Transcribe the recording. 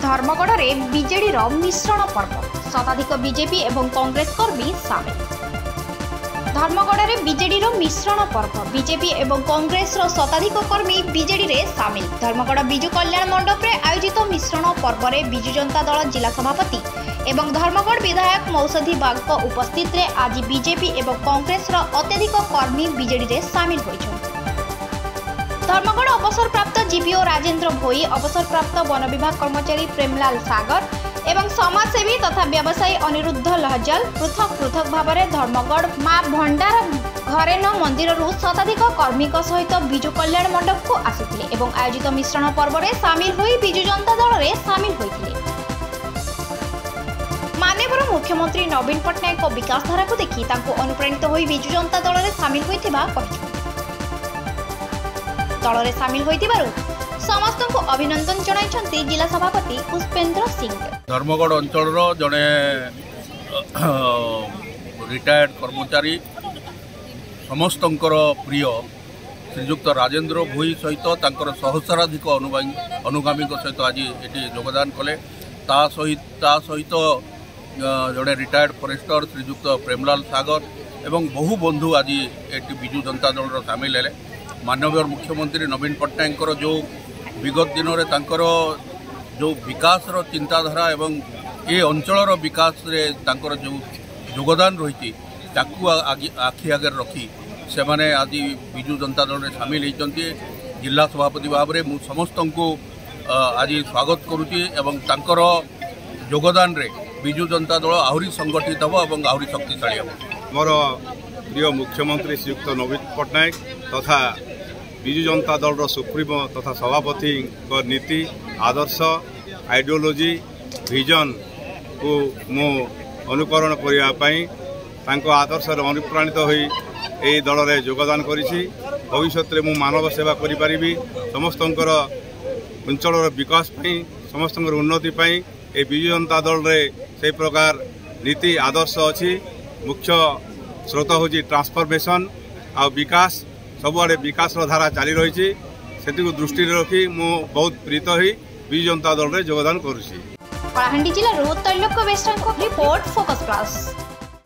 धर्मगढ़ में बीजेडी मिश्रण पर्व शताधिक बीजेपी और कांग्रेस कर्मी सामिल। धर्मगढ़ में बीजेडी मिश्रण पर्व बीजेपी और कांग्रेस शताधिक कर्मी बीजेडी रे सामिल। धर्मगढ़ बिजु कल्याण मंडप में आयोजित मिश्रण पर्व में बिजु जनता दल जिला सभापति एवं धर्मगढ़ विधायक मौसधी बाग उपस्थित रे आज बीजेपी और कांग्रेस अत्यधिक कर्मी बीजेडी रे सामिल होइछन। धर्मगढ़ अवसरप्राप्त जीपीओ राजेन्द्र भोई, अवसरप्राप्त वन विभाग कर्मचारी प्रेमलाल सागर एवं समाजसेवी तथा व्यवसायी अनिरुद्ध लहजल पृथक पृथक भाव में धर्मगढ़ मां भंडार घरेन मंदिर शताधिक कर्मी सहित बिजु कल्याण मंडप को आसिथिले एवं आयोजित मिश्रण पर्व में सामिल होई बिजु जनता दल रे सामिल होइथिले। माननीय मुख्यमंत्री नवीन पट्टनायक विकास धारा को देखि तांको अनुप्राणित होई बिजु जनता दल रे सामिल होइथिबा कहिछु। दल में सामिल होइथिबारु समस्त को अभिनंदन जणाइछन्ति जिला सभापति पुष्पेन्द्र सिंह। धर्मगढ़ अंचल जड़े रिटायर्ड कर्मचारी समस्त प्रिय श्रीजुक्त राजेन्द्र भोई सहित सहस्राधिक अनुगामी सहित आज ये योगदान कले। ता सहित जड़े रिटायर्ड फॉरेस्टर श्रीजुक्त प्रेमलाल सागर एवं बहु बंधु आज ये बिजु जनता दल सामिल है। माननीय मुख्यमंत्री नवीन पट्टनायक जो विगत दिन में जो विकास चिंताधारा एवं ये अंचल विकास रे जो योगदान रही आखि आगे रखी से माने आज बिजु जनता दल में सामिल होती। जिला सभापति भाव में मुझे समस्त को आज स्वागत करुच्ची एवं तांकर योगदान रे बिजु जनता दल आहरी संगठित हम और आहरी शक्तिशाली हम। मोर प्रिय मुख्यमंत्री श्रीयुक्त नवीन पट्टनायक तथा बिजु जनता दल सुप्रीमो तथा सभापति नीति आदर्श आइडियोलोजी विजन को मु अनुकरण करने आदर्श अनुप्राणित होई ए दल में योगदान करिछि। भविष्य में मु मानव सेवा करि समस्त अंचल विकास समस्त उन्नति ए बिजु जनता दल रे से प्रकार नीति आदर्श अच्छी। मुख्य स्रोत हूँ ट्रांसफॉर्मेशन आ विकास सबुआड़े विकास धारा चली रही से दृष्टि रखी मु बहुत प्रीत ही बिजु जनता दल में योगदान करुछि। कलाहांडी जिला तैलक्य बेस्टन रिपोर्ट फोकस प्लस।